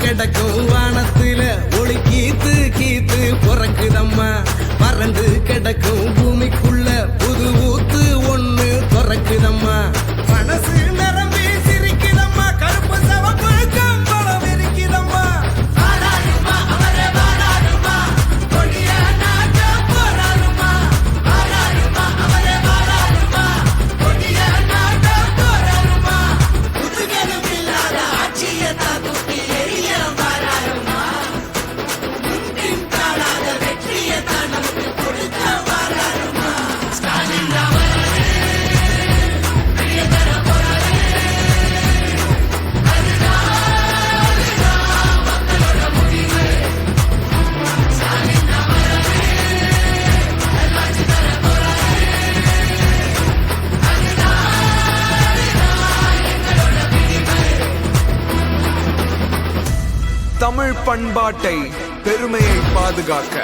கிடக்கும் வானத்துல ஒளி கீத்து கீத்து பொறக்குதம்மா பறந்து கிடக்கும் பூமிக்குள்ள புது ஊத்து ஒண்ணு பொறக்குதம்மா மனசு நிரம்பி சிரிக்குதம்மா கருப்பு சவப்பு கம்பளம் இருக்குதம்மா ஆராருமா அவரே வாராருமா கொடிய நாட்ட போராருமா ஆராருமா அவரே வாராருமா கொடிய நாட்ட போராருமா புதுகெலும் இல்லாத ஆட்சியை தாக்கும் தமிழ் பண்பாட்டை பெருமையை பாதுகாக்க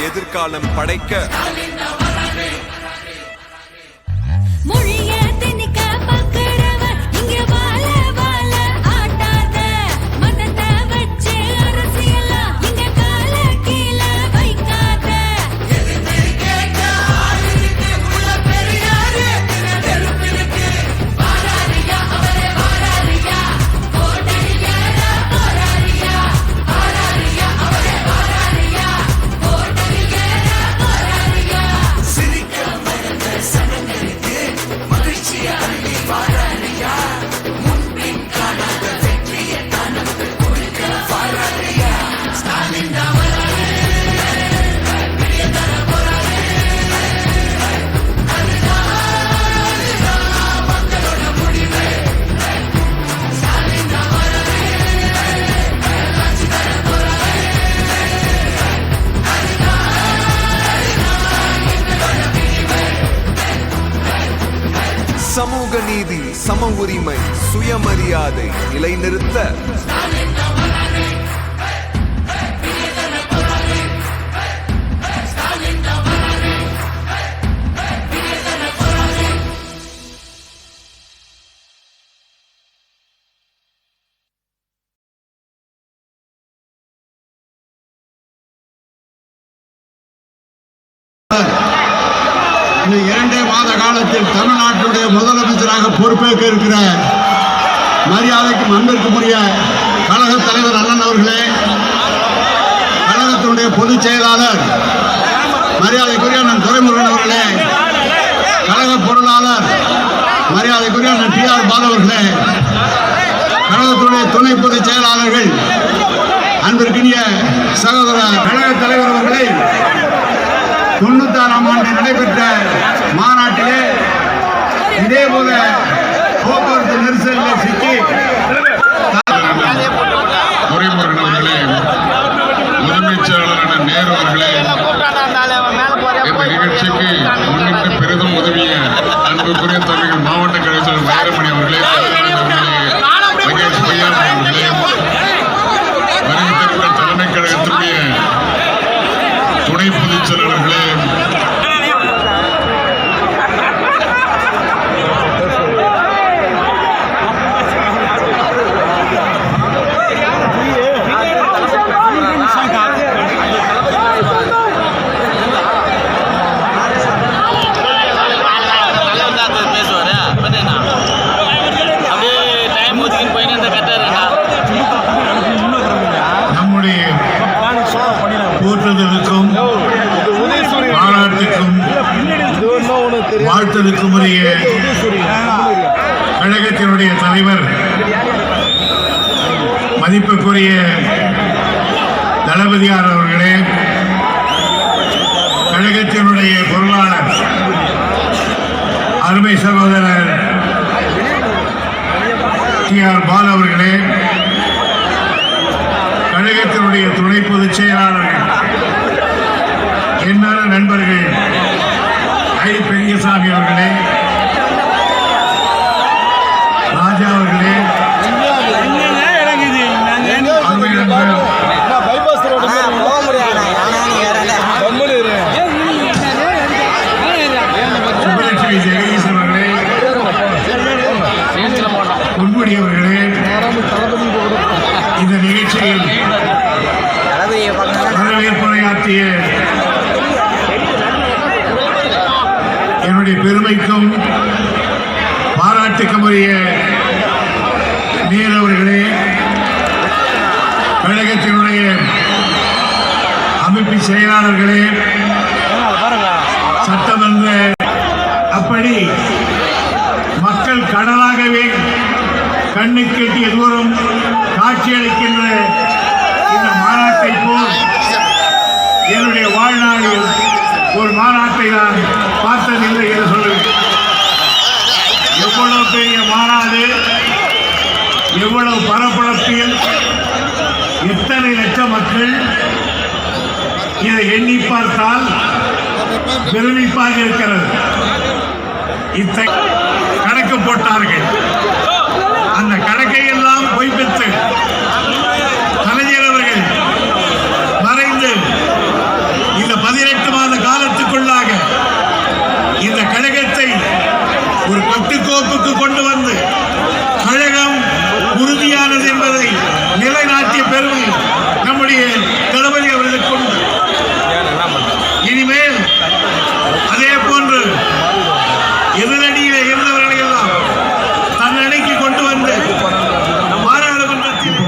எதிர்காலம் படைக்க சமூக நீதி, சம உரிமை, சுயமரியாதை நிலைநிறுத்த இந்த 2 மாத காலத்தில் தமிழ்நாட்டுடைய முதலமைச்சராக பொறுப்பேற்க இருக்கிற மரியாதைக்கும் அன்பிற்குரிய கழக தலைவர் அண்ணன் அவர்களே, கழகத்தினுடைய பொதுச் செயலாளர் மரியாதைக்குரிய அண்ணன் துரைமுருகன் அவர்களே, கழக பொருளாளர் மரியாதைக்குரிய அண்ணன் TR பாலு அவர்களே, கழகத்தினுடைய துணை பொதுச் செயலாளர்கள், அன்பிற்குரிய சகோதர கழக தலைவர் அவர்களே, 96ஆம் ஆண்டு நடைபெற்ற மாநாட்டிலே இதேபோல போக்குவரத்து நெரிசலில் சிக்கி துரைமுருகன் அவர்களே, கழகத்தினுடைய தலைவர் மதிப்புக்குரிய தளபதியார் அவர்களே, கழகத்தினுடைய பொருளாளர் அருமை சகோதரர் TR பால் அவர்களே, கழகத்தினுடைய துணை பொதுச் செயலாளர்கள், என்னான நண்பர்கள் ஐ பெரியசாமி அவர்களே, ராஜா அவர்களே, அருமை நண்பர் சுப்பலட்சுமி ஜெகதீசன் அவர்களே, பொன்முடி அவர்களே, இந்த நிகழ்ச்சியில் வரவேற்புரையாற்றிய என்னுடைய பெருமைக்கும் பாராட்டுக்கும் உரிய நீர் அவர்களே, கழகத்தினுடைய அமைப்பு செயலாளர்களே, சட்டமன்ற அப்படி மக்கள் கடலாகவே கண்ணுக்கு எட்டிய தூரம் காட்சியளிக்கின்ற இந்த மாநாட்டை போல் என்னுடைய வாழ்நாளில் ஒரு மாநாட்டை நான் பார்த்ததில்லை என்று சொல்லுவேன். எவ்வளவு பெரிய மாநாடு, எவ்வளவு பரபரப்பில் எத்தனை லட்சம் மக்கள் இதை எண்ணி பார்த்தால் பெருமிப்பாக இருக்கிறது. கணக்கு போட்டார்கள். அந்த கணக்கை எல்லாம் பொய்ப்பித்து கலைஞர் அவர்கள் மறைந்து இந்த 18 மாத காலத்துக்குள்ளாக இந்த கழகத்தை ஒரு கட்டுக்கோப்புக்கு கொண்டு வந்து கழகம் உறுதியானது என்பதை நிலைநாட்டிய பெருமை நம்முடைய தளபதி அவர்களுக்கு உண்டு. இனிமேல் அதே போன்று எதிரடியிலே இருந்தவர்களை எல்லாம் தன்னடைக்கு கொண்டு வந்து பாராளுமன்றத்தில்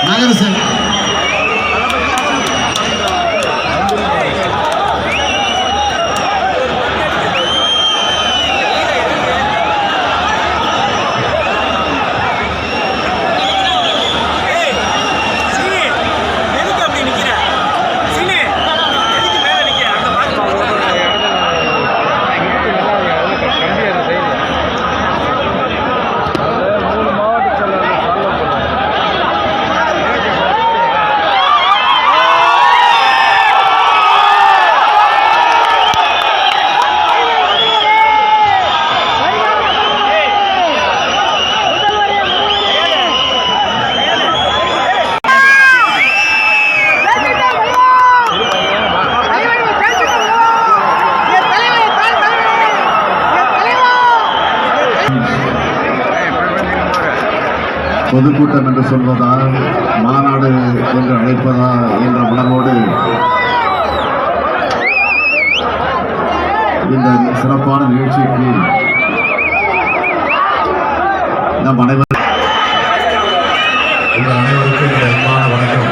நகரசன் பொதுக்கூட்டம் என்று சொல்வதா, மாநாடு என்று அழைப்பதா என்ற உணர்வோடு இந்த சிறப்பான நிகழ்ச்சிக்கு நம் அனைவருக்கும் அன்பான வணக்கம்.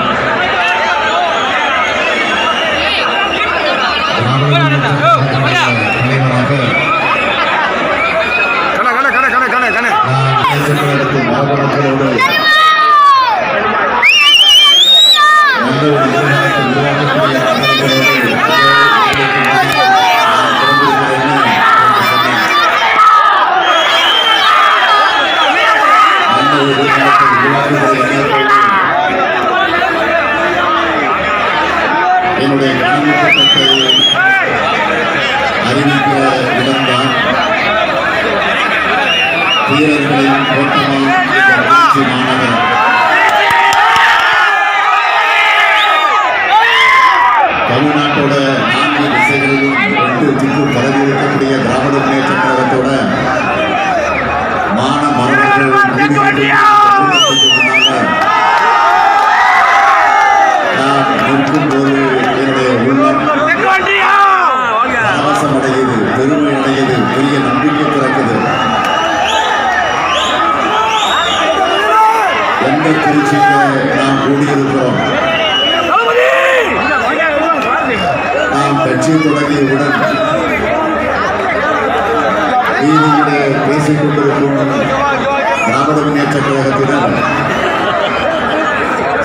என்னுடைய கல்வித்திட்டத்தை அறிவிக்கிற இடம்தான் வீரர்களின் ஓட்டமாக மாநகரம். தமிழ்நாட்டோட 4 திசைகளிலும் 2 திக்கு பரவி இருக்கக்கூடிய திராவிட முன்னேற்ற கழகத்தோட மான மரபர்கள் நான் நிற்கும் போது என்னுடைய உள்ளம் சாகசம் அடையுது, பெருமை அடையுது, பெரிய நம்பிக்கை பிறக்குது. எந்த திருச்சியில நாம் கூடியிருக்கிறோம், கட்சி தொடங்கியவுடன் வீதியிலே பேசிக் கொண்டிருக்கும் திராவிட முன்னேற்ற கழகத்தினர்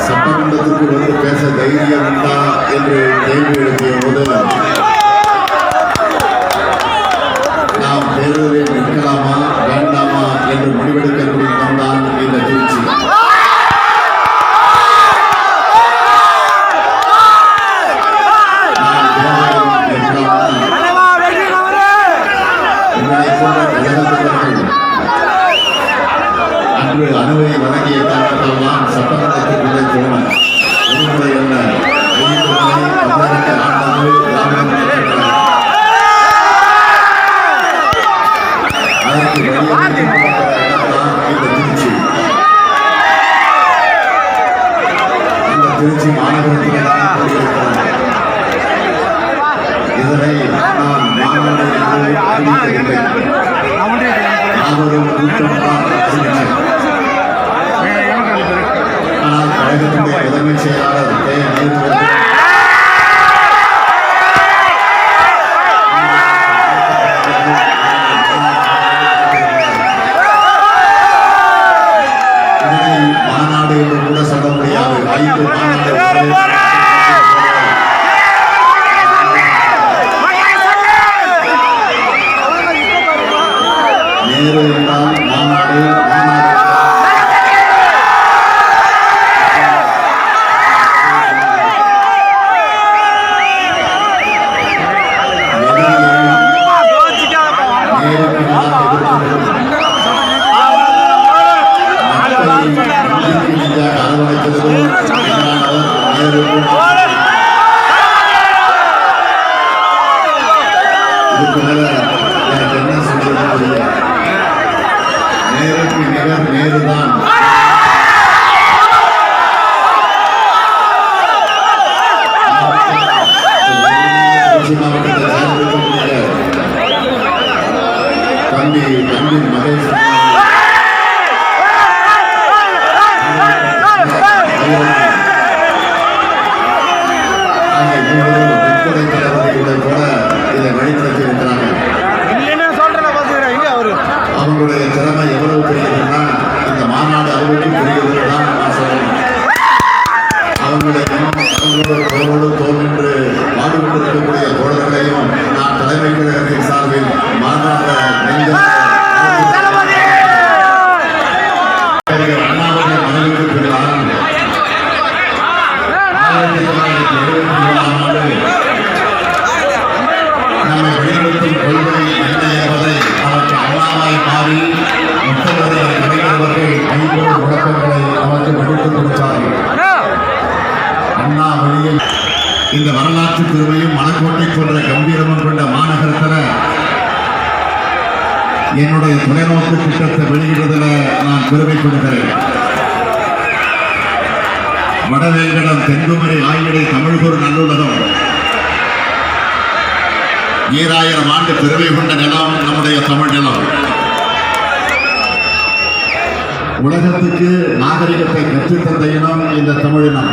சட்டமன்றத்திற்கு வந்து பேச தைரியம் உண்டா என்று கேள்வி எழுப்பிய போது நாம் தேர்தலில் நிற்கலாமா வேண்டாமா என்று முடிவெடுக்கக்கூடிய இடம்தான் இந்த திருச்சி. அன்று அனுமதி வழங்கிய காரணத்தால் தான் சட்டமன்றத்திற்குள்ளே போனோம். ஒருமுறை அல்ல, 5 முறை தமிழகத்தை ஆண்டது திராவிட முன்னேற்ற கழகம். அதற்கு வழியாக இந்த திருச்சி. இந்த திருச்சி மாநகரத்தில் தான் கூடியிருக்கிறார். இதனை நான் மாநாடு என்று அறிவிக்கவில்லை. அவரும் கூட்டம் தான் அறிவித்தார். ஆனால் கழகத்தினுடைய முதன்மை செயலாளர் இதனை மாநாடு என்று கூட சொல்ல முடியாது. 5 மாநாடு நேரு என்றால் மாநாடு எனக்கு என்ன சொல்றது, நேருக்கு நிகர் நேருதான். மாவட்டத்தை சார்ந்திருக்கக்கூடிய தம்பி மகேஷ் கூட இதை வழிநடத்தி இருக்கிறாங்க. அவங்களுடைய திறமை எவ்வளவு பெரியதுன்னா இந்த மாநாடு அவர்களுக்கு பெரியது தான் நான் சொல்லணும். அவங்களுடைய அவங்களோடு தோன்று பாடுபட்டிருக்கக்கூடிய தோழர்களையும் நான் தலைமை கழகத்தின் சார்பில் மாநாட்ட அண்ணாவுடைய மனைவிக்கு பின்னால் 1977ஆம் ஆண்டு நம்மை வழிநடத்தும் கொள்கை என்ன என்பதை நமக்கு அண்ணாவாய் மாறி முத்தவர்கள் கலைஞர்கள் 50 முழக்கங்களை நமக்கு வகுத்துக் கொடுத்தார்கள். அண்ணா வழியில் இந்த வரலாற்று பெருமையும் மணக்கோட்டை போன்ற கம்பீரமும் கொண்ட மாநகரத்தில் என்னுடைய தொலைநோக்கு திட்டத்தை வெளியிடுவதில் நான் பெருமைப்படுகிறேன். வடவேங்கடம் தென்குமரி ஆய்விடை தமிழ்கூர் நல்லுலகம் 2000 ஆண்டு பெருமை கொண்ட நிலம் நம்முடைய தமிழ் நிலம். உலகத்துக்கு நாகரிகத்தை கற்றுத்தந்த இனம் இந்த தமிழினம்.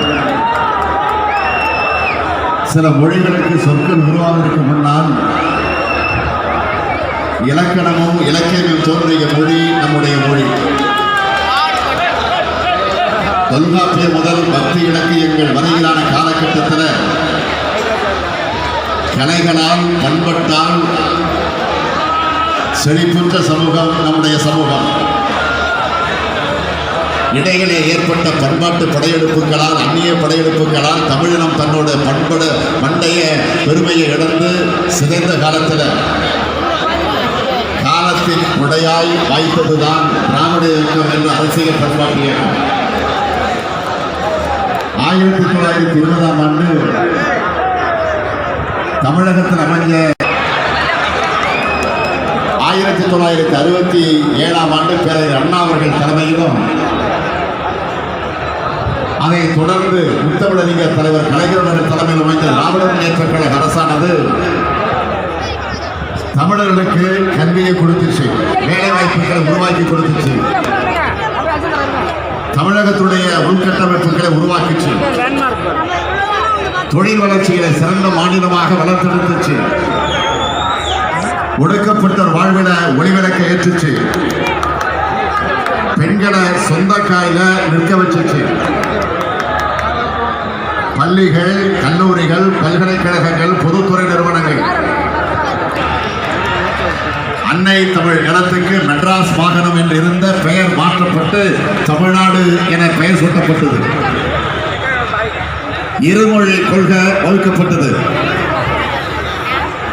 சில மொழிகளுக்கு சொற்கள் உருவாவதற்கு முன்னால் இலக்கணமும் இலக்கியமும் தோன்றிய மொழி நம்முடைய மொழி. தொல்காப்பிய முதல் பக்தி இலக்கியங்கள் வரையிலான காலகட்டத்தில் கலைகளால் பண்பட்டால் செழிப்புற்ற சமூகம் நம்முடைய சமூகம். இடையிலே ஏற்பட்ட பண்பாட்டு படையெடுப்புகளால் அந்நிய படையெடுப்புகளால் தமிழினம் தன்னோட பண்டைய பெருமையை இழந்து சிதைந்த காலத்தில் காலத்தின் உடையாய் வாய்த்ததுதான் திராவிட இயக்கம் என்ற அரசியல் பண்பாட்டு இயக்கம். 1920ஆம் ஆண்டு தமிழகத்தில் அமைஞ்ச 1967ஆம் ஆண்டு பேரறிஞர் அண்ணா அவர்கள் தலைமையிலும் அதை தொடர்ந்து முத்தமிழறிஞர் தலைவர் கலைஞர் அவர்கள் தலைமையில் அமைந்த திராவிட முன்னேற்ற கழக அரசானது தமிழர்களுக்கு கல்வியை கொடுத்துச்சு, வேலை வாய்ப்புகளை உருவாக்கி கொடுத்துச்சு, தமிழகத்துடைய உள்கட்டமைப்புகளை உருவாக்கிச்சு. தொழில் வளர்ச்சியில சிறந்த மாநிலமாக வளர்த்தெடுத்துச்சு. ஒடுக்கப்பட்டோர் வாழ்வில ஒளிவிளக்க ஏற்றுச்சு. பெண்களை சொந்த காயில நிற்க வச்சுச்சு. பள்ளிகள், கல்லூரிகள், பல்கலைக்கழகங்கள், பொதுத்துறை நிறுவனங்கள் அன்னை தமிழ் நிலத்துக்கு மெட்ராஸ் மாகாணம் என்று இருந்த பெயர் மாற்றப்பட்டு தமிழ்நாடு என பெயர் சூட்டப்பட்டது. இருமொழி கொள்கை வகுக்கப்பட்டது.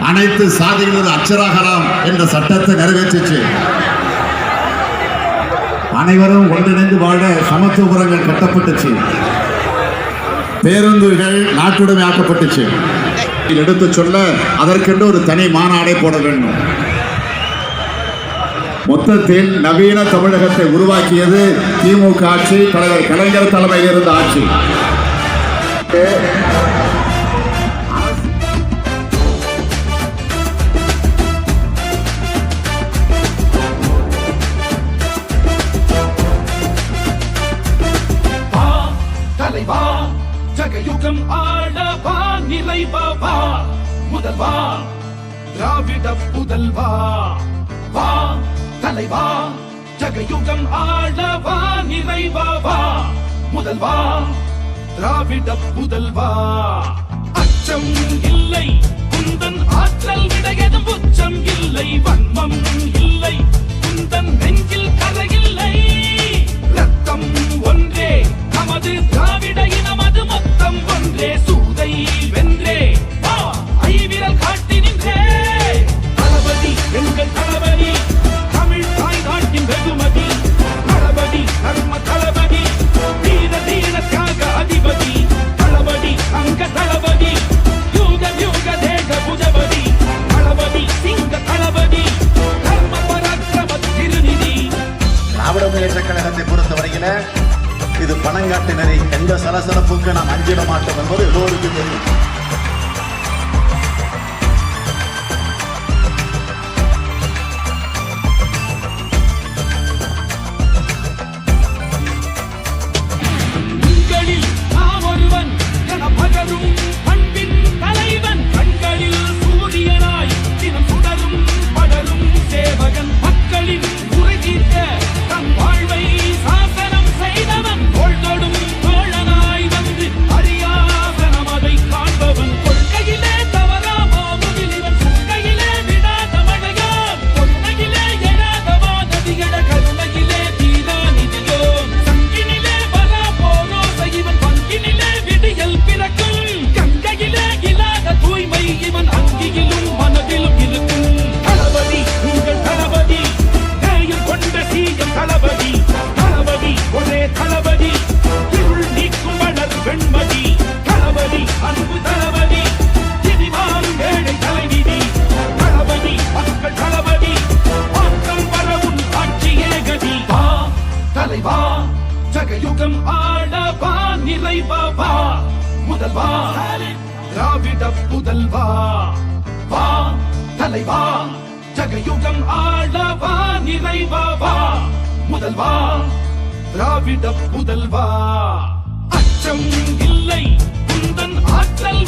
அனைத்து சாதிகளும் அச்சராகலாம் என்ற சட்டத்தை நிறைவேற்றிச்சு. அனைவரும் ஒன்றிணைந்து வாழ சமத்துவபுரங்கள் கட்டப்பட்டுச்சு. பேருந்துகள் நாட்டுடைமை ஆக்கப்பட்டுச்சு. எடுத்து சொல்ல அதற்கென்று ஒரு தனி மாநாடை போட வேண்டும். மொத்தத்தில் நவீன தமிழகத்தை உருவாக்கியது திமுக ஆட்சி, தலைவர் கலைஞர் தலைமையில் இருந்த ஆட்சி. தலைவா ஜகயுகம் ஆளவா நிறைவா முதல்வா திராவிட புதல்வா வா தலைவா ஜகயுகம் ஆளவா நிறைவா முதல்வா திராவிட புதல்வா. அச்சம் இல்லை குந்தன் ஆற்றல் விடையதும் உச்சம் இல்லை வன்மம் இல்லை குந்தன் நெஞ்சில் கரையில்லை. ரத்தம் ஒன்றே நமது திராவிட இனமது மொத்தம் ஒன்றே சூதை வென்றே வா ஐவிரல் காட்டி நின்றே. தளபதி எங்கள் தளபதி தமிழ் தாய் நாட்டின் வெகுமதி. தளபதி தர்ம தளபதி தீர தீர தியாக அதிபதி. தளபதி அங்க தளபதி யூக யூக தேக புஜபதி. தளபதி சிங்க தளபதி தர்ம பராக்கிரம திருநிதி. திராவிட முன்னேற்ற கழகத்தை பொறுத்தவரையில இது பணங்காட்டு நெறி. எந்த சலசலப்புக்கு நாம் அஞ்சிட மாட்டோம் என்பது எல்லோருக்கும் தெரியும். உங்களில் நாம் ஒருவன் என பகரும் பண்பின் தலைவன். கண்களில் சூரியனாய் தினம் சுடரும் படரும் சேவகன். மக்களின் குறை தீர்க்க தன் வாழ்வை சாசனம் செய்தவன். தோள்தொடும் தோழனாய் வந்து அரியாசனம் அதை காண்பவன். கொள்கையிலே தவறாமல் இவன் கொள்கையிலே விடாத மழையாம். கொள்கையிலே எழாதவா நதிகள கருணையிலே தீரா நிதியோ. சங்கினிலே வரா போரோசை இவன் பங்கினிலே விடியல் பிறக்கும். கங்கையிலே இல்லாத தூய்மை இவன் அங்கியிலும் மனதிலும் இருக்கும். தளபதி உங்கள் தளபதி நேயம் கொண்ட சீயம் தளபதி. தளபதி ஒரே தளபதி இருள் நீக்கும் வளர் வெண்மதி. தளபதி அன்பு தளபதி திதிமாறும் ஏழை தலைவிதி. தளபதி மக்கள் தளபதி மாற்றம் வரவும் ஆட்சியே கதி. வா தலைவா ஜகயுகம் ஆளவா நிறைவா முதல்வா திராவிட புதல்வா. வா தலைவா ஜகயுகம் ஆளவா நிறைவா முதல்வா திராவிட புதல்வா. அச்சம் இல்லை குந்தன் ஆற்றல்